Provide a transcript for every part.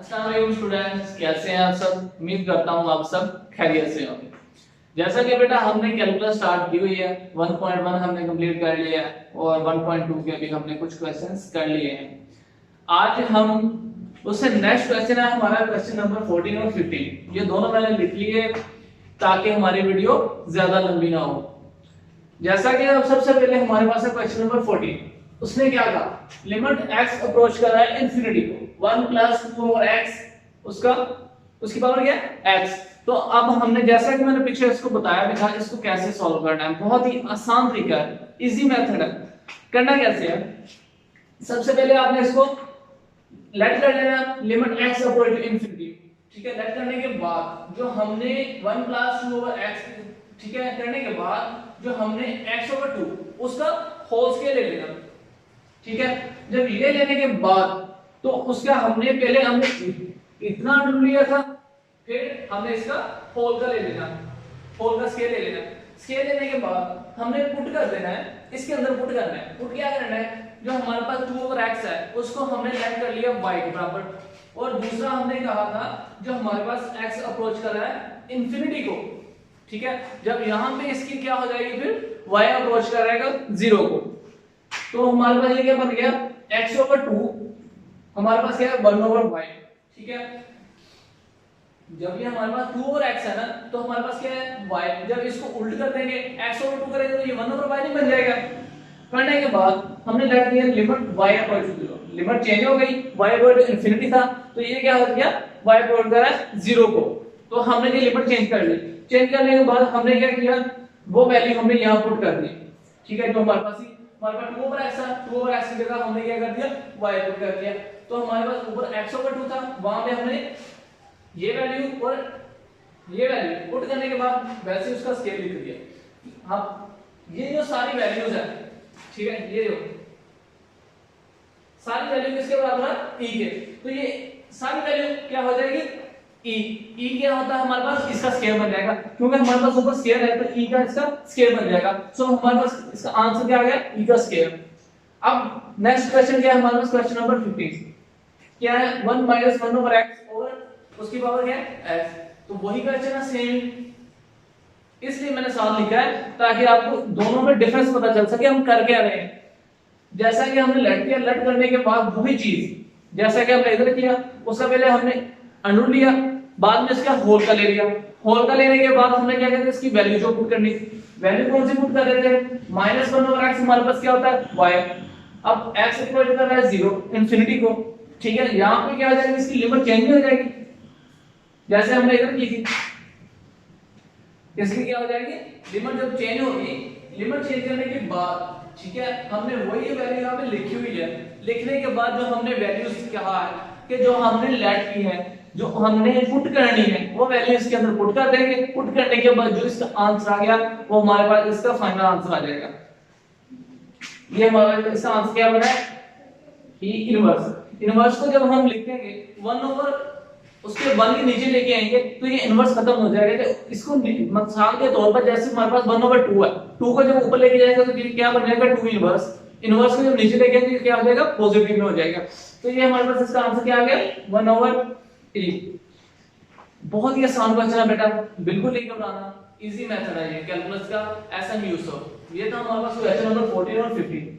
अस्सलाम वालेकुम स्टूडेंट्स, कैसे हैं आप सब। उम्मीद करता हूँ आप सब खैरियत से होंगे। जैसा कि बेटा हमने कैलकुलस स्टार्ट की हुई है, 1.1 हमने कंप्लीट कर लिया है और 1.2 के भी हमने कुछ क्वेश्चंस कर लिए हैं। आज हम उससे नेक्स्ट क्वेश्चन है हमारा क्वेश्चन नंबर 14 और 15। ये दोनों मैंने लिख लिए ताकि हमारी वीडियो ज्यादा लंबी ना हो। जैसा कि अब सबसे पहले हमारे पास है क्वेश्चन नंबर 14। उसने क्या कहा, लिमिट x अप्रोच कर रहा है इंफिनिटी को 1 प्लस 2 और x, उसका उसकी पावर क्या है x। तो अब हमने जैसा कि मैंने पीछे इसको बताया भी था, इसको कैसे सॉल्व करना है। बहुत ही आसान तरीका है, इजी मेथड है। करना कैसे है, सबसे पहले आपने इसको लेट कर लेना, limit x approach to infinity. ठीक है, लेट करने के बाद जो हमने 1 प्लस 2 ओवर x, ठीक है, करने के बाद जो हमने x ओवर 2 उसका होल स्केयर ले लेना। ठीक है, जब ये लेने के बाद तो उसका हमने इतना ढूंढ लिया था, फिर हमने इसका होल का ले लेना, होल का स्केयर ले लेना। स्केयर लेने के बाद हमने पुट कर देना है, इसके अंदर पुट करना है। पुट क्या करना है, जो हमारे पास 2 ओवर x है उसको हमने लेट कर लिया y के बराबर, और दूसरा हमने कहा था जो हमारे पास x अप्रोच कर रहा है इंफिनिटी को। ठीक है, जब यहां पे इसकी क्या हो जाएगी, फिर y अप्रोच कर रहेगा 0 को। तो हमारे पास ये क्या बन गया, x ओवर 2 हमारे पास क्या है 1 ओवर y। ठीक है, जब ये हमारे पास 2 ओवर x है ना, तो हमारे पास क्या है y। जब इसको उल्ट कर देंगे, x ओवर 2 करेंगे तो ये 1 ओवर y नहीं बन जाएगा। करने के बाद हमने लेट दिया limit y approach to 0, limit change हो गई, y अप्रोच टू इंफिनिटी था तो ये क्या हो गया, y अप्रोच कर रहा है 0 को। तो हमने ये लिमिट चेंज कर ली। चेंज करने के बाद हमने क्या किया, वो वैल्यू हमने यहां पुट कर दी। ठीक है, जो हमारे पास 2 ओवर x था, 2 ओवर x की जगह हमने क्या कर दिया, y पुट कर दिया। तो हमारे पास ऊपर x ओवर 2 था, वहां पे हमने ये वैल्यू और ये वैल्यू पुट करने के बाद वैसे उसका स्केल लिख दिया। अब ये जो सारी वैल्यूज है, ठीक है, ये जो सारी वैल्यू किसके बराबर है, e के। तो ये सारी वैल्यू क्या हो जाएगी, e क्या होता है हमारे पास, इसका स्केयर बन जाएगा। क्योंकि हमारे पास ऊपर स्केयर है तो e का इसका स्केयर बन जाएगा। सो हमारे पास इसका आंसर क्या आ गया, e का स्केयर। अब नेक्स्ट क्वेश्चन क्या है हमारे पास, क्वेश्चन नंबर 15 क्या है, 1 माइनस 1 ओवर x और उसकी पावर क्या है x। तो वही क्वेश्चन है सेम, इसलिए मैंने साथ लिखा है ताकि आपको दोनों में डिफरेंस पता चल सके हम कर क्या रहे हैं। जैसा कि हमने लेट किया, लेट करने के बाद वही चीज जैसा कि हमने इधर किया, उसका पहले हमने अंडर लिया, बाद में इसका होल का ले लिया। होल का लेने के बाद हमने क्या कहते हैं, इसकी वैल्यू जो पुट करनी, वैल्यू कौन सी पुट कर रहे थे, माइनस 1 ओवर x हमारे पास क्या होता है y। अब x इक्वल कर रहा है 0 इंफिनिटी को। ठीक है, यहां पे क्या हो जाएगी, इसकी लिमिट चेंज हो जाएगी जैसे हमने इधर की थी। इसकी क्या हो जाएगी, लिमिट जब चेंज होगी, लिमिट चेंज करने के बाद, ठीक है, हमने वही वैल्यू यहां पे लिखी हुई है। लिखने के बाद जो हमने वैल्यूज कहा है कि जो हमने लेट की है, जो हमने पुट करनी है, वो वैल्यू इसके अंदर पुट कर देंगे। पुट करने के बाद जो इसका आंसर आ गया वो हमारे पास इसका फाइनल आंसर आ जाएगा। ये हमारा इसका आंसर क्या बना है, ई इनवर्स। इनवर्स को जब हम लिखेंगे 1 ओवर उसके 1 के नीचे लेके आएंगे तो ये इनवर्स खत्म हो जाएगा। तो इसको मिसाल के तौर पर जैसे हमारे पास 1 ओवर 2 है, 2 को जब ऊपर लेके जाएंगे तो ये क्या बन जाएगा 2 इनवर्स। इनवर्स को जब नीचे लेके आएंगे तो क्या हो जाएगा, पॉजिटिव में हो जाएगा। तो ये हमारे पास इसका आंसर क्या आ गया 1 ओवर 3। बहुत ही आसान क्वेश्चन है बेटा, बिल्कुल नहीं घबराना, इजी मेथड है ये कैलकुलस का, ऐसा नहीं यूज हो। ये था हमारे पास क्वेश्चन नंबर 14 और 15।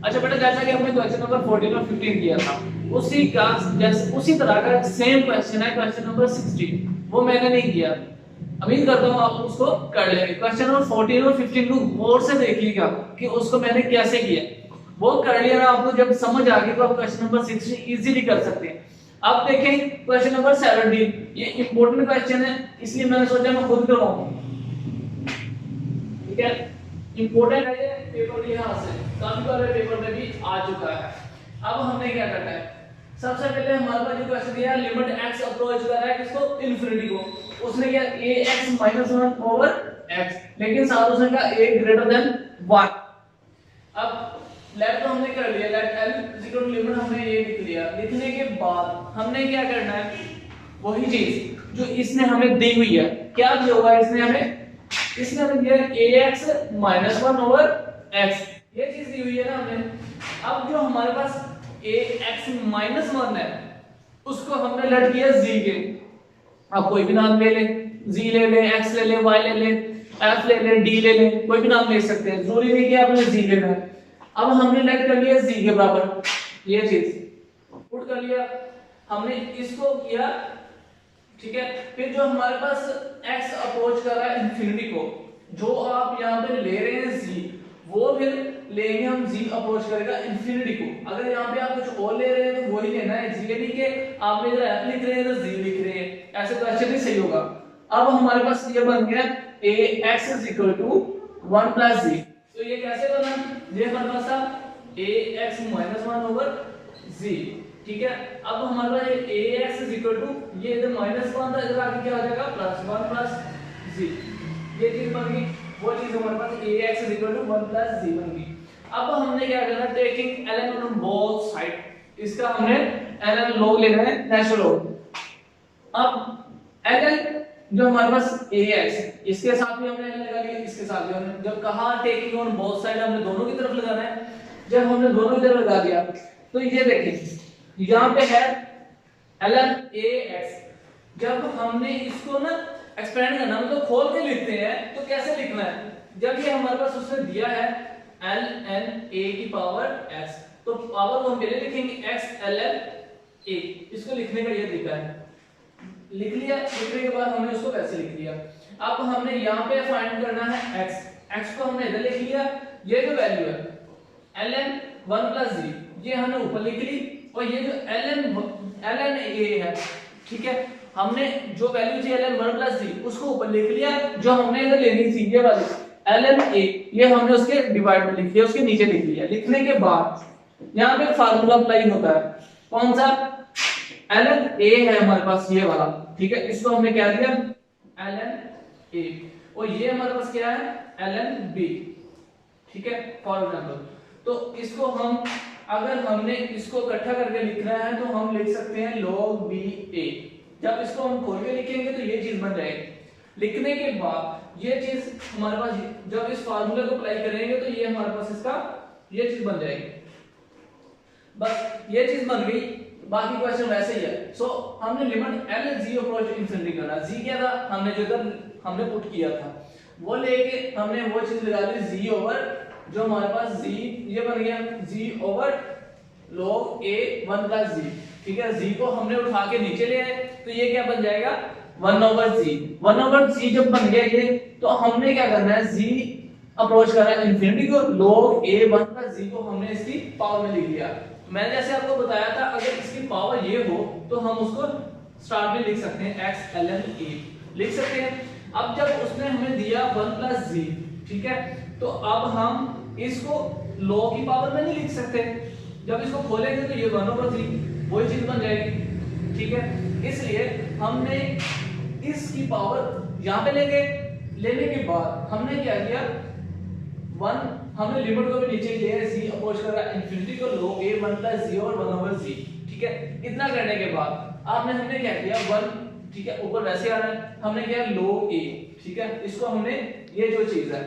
अच्छा बेटा, जैसा कि हमने क्वेश्चन नंबर 14 और 15 किया था, उसी तरह का सेम क्वेश्चन है क्वेश्चन नंबर 16। वो मैंने नहीं किया, उम्मीद करता हूं आप उसको कर लेंगे। क्वेश्चन नंबर 14 और 15 को गौर से देखिएगा कि उसको मैंने कैसे किया। वो कर लिया ना आपको, जब समझ आ गई तो आप क्वेश्चन नंबर 16 इजीली कर सकते हैं। अब देखें क्वेश्चन नंबर 17, ये इंपॉर्टेंट क्वेश्चन है इसलिए मैंने सोचा मैं खुद करवाऊं। ठीक है, इंपॉर्टेंट है ये पेपर के लिहाज से, काफी बार पेपर में भी आ चुका है। अब हमने क्या करना है, सबसे पहले हमारे पास जो क्वेश्चन दिया है, लिमिट x अप्रोच कर रहा है किसको, इंफिनिटी को। उसने क्या ax - 1 ओवर x, लेकिन साथ उसने कहा a ग्रेटर देन 1। अब लेट तो हमने कर लिया, let l equal to limit हमने ये लिख लिया। लिखने के बाद हमने क्या करना है, वही चीज जो इसने हमें दी हुई है, क्या दिया हुआ है इसने हमें, इसने हमें दिया ax - 1 ओवर x, ये चीज दी हुई है ना हमने। अब जो हमारे पास ax - 1 है, उसको हमने लेट किया z के। आप कोई भी नाम ले ले, z ले ले, x ले ले, y ले ले, f ले ले, d ले ले, कोई भी नाम ले सकते हैं, जरूरी नहीं कि आपने z लेना है। अब हमने लेट कर लिया z के बराबर, ये चीज पुट कर लिया हमने, इसको किया, ठीक है। फिर जो हमारे पास x अप्रोच कर रहा है इंफिनिटी को, जो आप यहाँ पे ले रहे हैं z, वो फिर लेंगे हम z अप्रोच करेगा इंफिनिटी को। अगर यहाँ पे आप कुछ और ले रहे हैं तो वही लेना है, z नहीं कि आपने इधर f लिख रहे हैं तो z लिख रहे हैं, ऐसे क्वेश्चन नहीं सही होगा। अब हमारे पास ये बन गया ax is equal to 1 plus z। तो ये कैसे बना, ये हमारे पास था ax minus 1 over z, ठीक है। अब हमारे पास ये ax is equal to, ये इधर माइनस 1 था, इधर आगे क्या हो जाएगा प्लस 1 प्लस z, ये चीज बन गई। वो चीज हमारे पास ax is equal to 1 plus z बन गई। अब हमने क्या करना, taking ln on both side, इसका हमने ln log लेना है, नेचुरल लॉग। अब ln जो हमारे पास ax, इसके साथ भी हमने ln लगा लिया, इसके साथ भी हमने, जब कहा टेकिंग ऑन बोथ साइड, हमने दोनों की तरफ लगाना है। जब हमने दोनों की तरफ लगा दिया तो ये देखिए यहाँ पे है ln ax। जब हमने इसको ना एक्सपेंड करना, मतलब खोल के लिखते हैं, तो कैसे लिखना है, जब ये हमारे पास उसने दिया है ln a की पावर x, तो पावर को हम पहले लिखेंगे x ln a, इसको लिखने का ये तरीका है। लिख लिया, लिखने के बाद हमने उसको वैसे लिख लिया। अब हमने यहाँ पे फाइंड करना है x को हमने इधर लिख लिया, ये जो वैल्यू है ln 1 plus z, ये हमने ऊपर लिख ली, और ये जो ln a है, ठीक है, हमने जो वैल्यू थी ln 1 plus z उसको ऊपर लिख लिया, जो हमने इधर लेनी थी ये वाली ln a, ये हमने उसके डिवाइड में लिख लिया, उसके नीचे लिख लिया। लिखने के बाद यहाँ पे फार्मूला अप्लाई होता है, कौन सा, ln a है हमारे पास ये वाला, ठीक है, इसको हमने क्या दिया ln a, और ये हमारे पास क्या है ln b, ठीक है, फॉर एग्जांपल। तो इसको हम, अगर हमने इसको इकट्ठा करके लिखना है तो हम लिख सकते हैं log ba। जब इसको हम खोल के लिखेंगे तो ये चीज बन जाएगी। लिखने के बाद ये चीज हमारे पास, जब इस फार्मूले को अप्लाई करेंगे तो ये हमारे पास इसका ये चीज बन जाएगी। बस ये चीज बन गई, बाकी क्वेश्चन वैसे ही है। सो हमने limit l z approach infinity करना, z क्या था, हमने जो इधर हमने पुट किया था वो लेके हमने वो चीज लगा ली z ओवर, जो हमारे पास z ये बन गया z over log a 1 plus z, ठीक है। z को हमने उठा के नीचे ले आए, तो ये क्या बन जाएगा 1 over z। 1 over z जब बन गया ये, तो हमने क्या करना है, z अप्रोच कर रहा है इंफिनिटी को, log a 1 plus z को हमने इसकी पावर में लिख लिया। मैंने जैसे आपको बताया था, अगर इसकी पावर ये हो तो हम उसको स्टार्ट में लिख सकते हैं x ln a लिख सकते हैं। अब जब उसने हमें दिया 1 plus z, ठीक है, तो अब हम इसको log की पावर में नहीं लिख सकते, जब इसको खोलेंगे तो ये 1 over 3 वही चीज बन जाएगी, ठीक है। इसलिए हमने इसकी पावर यहाँ पे लेंगे, लेने के बाद हमने क्या किया, 1 हमने लिमिट को भी नीचे लिया, z अप्रोच कर रहा है इंफिनिटी को, log a 1 plus z और 1 over z, ठीक है। इतना करने के बाद हमने क्या किया 1, ठीक है, ऊपर वैसे आ रहा है, हमने किया log a, ठीक है, इसको हमने ये जो चीज है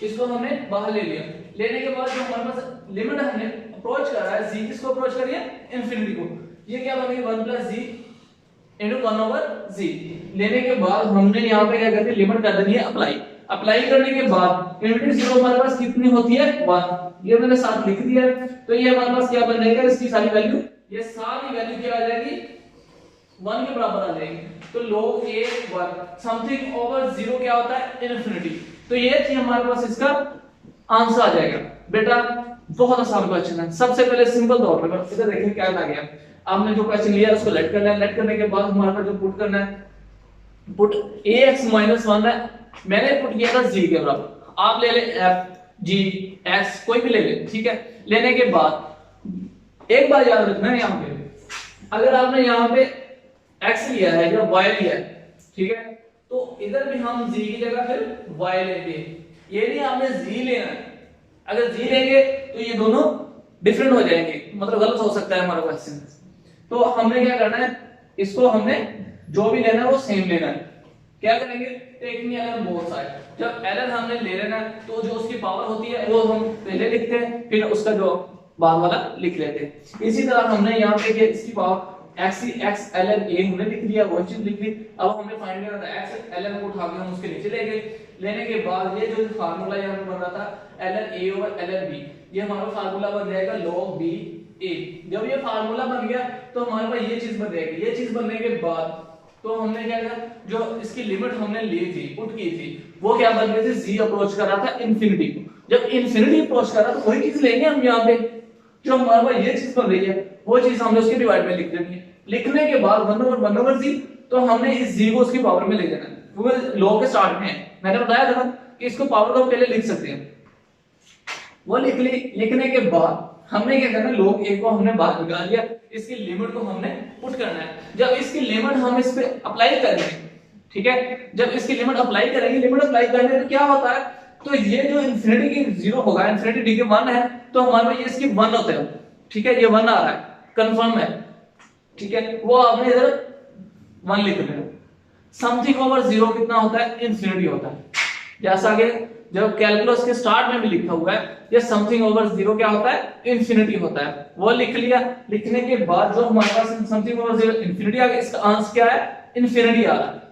इसको हमने बाहर ले लिया। लेने के बाद जो हमारे पास लिमिट हमने अप्रोच कर रहा है, z किसको अप्रोच कर रही है इंफिनिटी को, ये क्या बन गई 1 plus z into 1 over z। लेने के बाद हमने यहाँ पे क्या करते हैं, लिमिट कर देनी है अप्लाई। अप्लाई करने के बाद इंफिनिटी 0 हमारे पास कितनी होती है 1, ये मैंने साथ लिख दिया है। तो ये हमारे पास क्या बन जाएगा, इसकी सारी वैल्यू, ये सारी वैल्यू क्या आ जाएगी 1 के बराबर आ जाएगी। तो log a 1 समथिंग ओवर 0 क्या होता है इंफिनिटी। तो ये थी हमारे पास इसका आंसर आ जाएगा। बेटा बहुत आसान क्वेश्चन है। सबसे पहले सिंपल तौर पर इधर देखिए क्या आ गया, आपने जो क्वेश्चन लिया उसको लेट करना है, लेट करने के बाद हमारे पास जो पुट करना है, पुट ax minus 1 है, मैंने पुट किया था z के बराबर, आप ले ले f g x कोई भी ले ले, ठीक है। लेने के बाद एक बात याद रखना है, यहाँ पे अगर आपने यहाँ पे x लिया है या y लिया है, ठीक है, तो इधर भी हम z की जगह फिर y लेंगे। ये नहीं आपने z लेना है, अगर z लेंगे तो ये दोनों डिफरेंट हो जाएंगे, मतलब गलत हो सकता है हमारा क्वेश्चन। तो हमने क्या करना है, इसको हमने जो भी लेना है वो सेम लेना है। क्या करेंगे, टेकिंग ln बोथ साइड, जब ln हमने ले लेना है तो जो उसकी पावर होती है वो हम पहले लिखते हैं, फिर उसका जो बाद वाला लिख लेते हैं। इसी तरह हमने यहाँ पे इसकी पावर x ln a हमने लिख लिया, वो चीज लिख ली। अब हमें फाइंड करना था x ln को उठा के हम उसके नीचे ले गए, लेने के बाद ये जो फार्मूला यहाँ पे बन रहा था ln a over ln b, ये हमारा फार्मूला बन जाएगा log b a। जब ये फार्मूला बन गया तो हमारे पास ये चीज बन जाएगी। ये चीज बनने के बाद तो हमने क्या किया, जो इसकी लिमिट हमने ली थी, पुट की थी, वो क्या बन गई थी, g अप्रोच कर रहा था इन्फिनिटी को। जब इन्फिनिटी अप्रोच कर रहा तो वही चीज लेंगे हम यहाँ पे, जो हमारे पास ये चीज बन रही है वो चीज हमने उसके डिवाइड में लिख देनी है। लिखने के बाद 1/1/z, तो हमने इस z को उसकी पावर में ले जाना है, क्योंकि लॉ के स्टार्ट में है। मैंने बताया था कि इसको पावर को पहले लिख सकते हैं, वो लिख ली। लिखने के बाद हमने क्या करना है, log a को हमने बाहर निकाल लिया, इसकी लिमिट को हमने पुट करना है। जब इसकी लिमिट हम इस पे अप्लाई करेंगे, ठीक है, जब इसकी लिमिट अप्लाई करेंगे, लिमिट अप्लाई करने पे क्या होता है, तो ये जो इंफिनिटी की 0 होगा, इंफिनिटी डी के 1 है, तो हमारे पास ये इसकी 1 होते हैं, ठीक है, ये 1 आ रहा है, कंफर्म है, ठीक है, वो आपने इधर 1 लिख लेना। समथिंग ओवर 0 कितना होता है, इंफिनिटी होता है। जैसा कि जब कैलकुलस के स्टार्ट में भी लिखा हुआ है, ये समथिंग ओवर 0 क्या होता है, इंफिनिटी होता है, वो लिख लिया। लिखने के बाद जो हमारे पास समथिंग ओवर 0 इंफिनिटी आ गया, इसका आंसर क्या है, इंफिनिटी आ रहा है।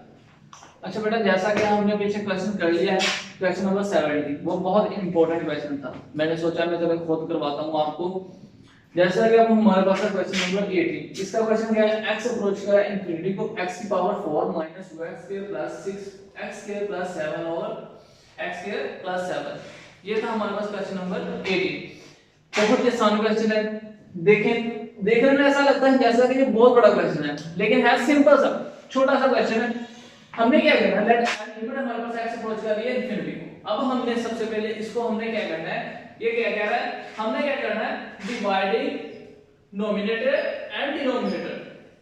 अच्छा बेटा, जैसा कि हमने पीछे क्वेश्चन कर लिया है, क्वेश्चन नंबर 70, वो बहुत इंपॉर्टेंट क्वेश्चन था, मैंने सोचा मैं चलो खुद करवाता हूं आपको। जैसा कि अब हमारे पास है क्वेश्चन नंबर 18, इसका क्वेश्चन क्या है, x अप्रोच कर रहा है इंफिनिटी को, x की power 4 minus 2x² plus 6x² plus 7 और x² प्लस 7। ये था हमारे पास क्वेश्चन नंबर 18। बहुत ही आसान क्वेश्चन है, देखें, देखने में ऐसा लगता है जैसा कि ये बहुत बड़ा क्वेश्चन है, लेकिन है सिंपल सा, छोटा सा क्वेश्चन है। हमने क्या करना है, लेट लिमिट हमारे पास x अप्रोच कर रही है इंफिनिटी को। अब हमने सबसे पहले इसको हमने क्या करना है, ये क्या कह रहा है, हमने क्या करना है, डिवाइडिंग नोमिनेटर एंड डिनोमिनेटर,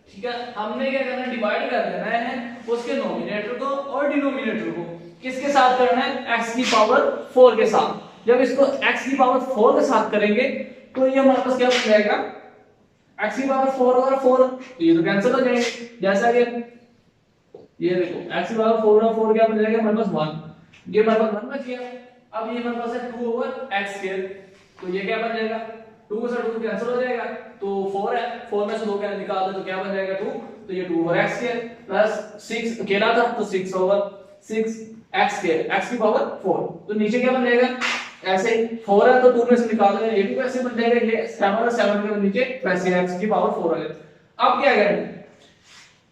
ठीक है, हमने क्या करना है, डिवाइड कर देना है उसके नोमिनेटर को और डिनोमिनेटर को। किसके साथ करना है, x की पावर 4 के साथ। जब इसको x की पावर 4 के साथ करेंगे तो ये हमारे पास क्या बन जाएगा, x की पावर 4 और 4, तो ये तो कैंसिल हो जाएंगे। जैसा कि ये देखो x की पावर 4 और 4 क्या बन जाएगा, हमारे पास 1, ये हमारे पास 1 बच गया। अब ये हमारे पास है 2 ओवर x², तो ये क्या बन जाएगा, 2 से 2 कैंसिल हो जाएगा, तो 4 है, 4 में से 2 क्या निकाल दो तो क्या बन जाएगा 2, तो ये 2 ओवर x² प्लस 6 अकेला था तो 6 ओवर 6x², x की पावर 4, तो नीचे क्या बन जाएगा, ऐसे 4 है तो 2 में से निकाल दो, ये भी वैसे बन जाएगा, ये 7 और 7 के नीचे वैसे x की पावर 4 आ गया। अब क्या करेंगे,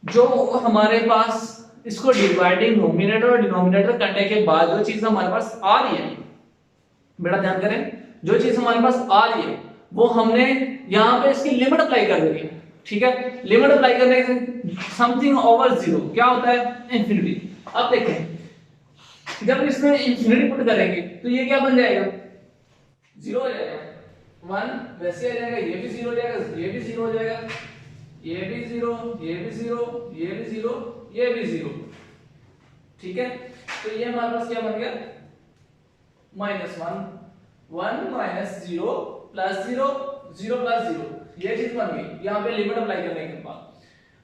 जो हमारे पास इसको डिवाइडिंग नोमिनेटर और डिनोमिनेटर करने के बाद जो चीज हमारे पास आ रही है, बेटा ध्यान करें, जो चीज हमारे पास आ रही है वो हमने यहाँ पे इसकी लिमिट अप्लाई कर देनी है, ठीक है। लिमिट अप्लाई करने से समथिंग ओवर 0 क्या होता है, इंफिनिटी। अब देखें, जब इसमें इंफिनिटी पुट करेंगे तो ये क्या बन जाएगा, 0 हो जाएगा, 1 वैसे आ जाएगा, ये भी 0 हो जाएगा, ये भी 0 हो जाएगा, ये भी 0, ये भी 0, ये भी 0, ये भी 0, ठीक है। तो ये हमारे पास क्या बन गया, -1, 1 - 0 + 0, 0 + 0, ये चीज बन गई यहाँ पे लिमिट अप्लाई करने के बाद।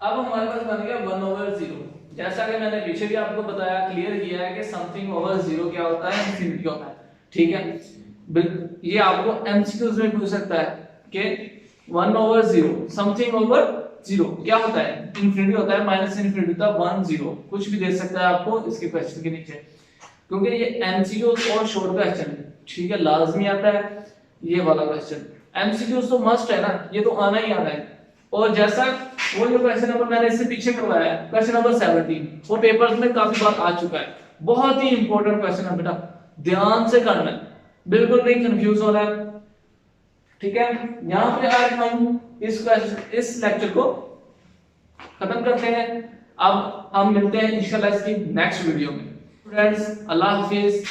अब हमारे पास बन गया 1 ओवर 0। जैसा कि मैंने पीछे भी आपको बताया, क्लियर किया है कि समथिंग ओवर 0 क्या होता है, इंफिनिटी होता है, ठीक है। ये आपको एमसीक्यूज में पूछ सकता है कि 1 ओवर 0 समथिंग ओवर 0 क्या होता है, इंफिनिटी होता है, माइनस इंफिनिटी तक 1 0 कुछ भी दे सकता है आपको इसके क्वेश्चन के नीचे, क्योंकि ये एमसीक्यूज और शॉर्ट क्वेश्चन है, ठीक है, लाजमी आता है ये वाला क्वेश्चन। एमसीक्यूज तो मस्ट है ना, ये तो आना ही आना है। और जैसा वो जो क्वेश्चन नंबर मैंने इससे पीछे करवाया है, क्वेश्चन नंबर 17, वो पेपर्स में काफी बार आ चुका है, बहुत ही इंपॉर्टेंट क्वेश्चन है बेटा, ध्यान से करना है, बिल्कुल नहीं कंफ्यूज होना है, ठीक है। यहाँ पे आज हम इस लेक्चर को खत्म करते हैं। अब हम मिलते हैं इंशाल्लाह इसकी नेक्स्ट वीडियो में। फ्रेंड्स, अल्लाह हाफिज।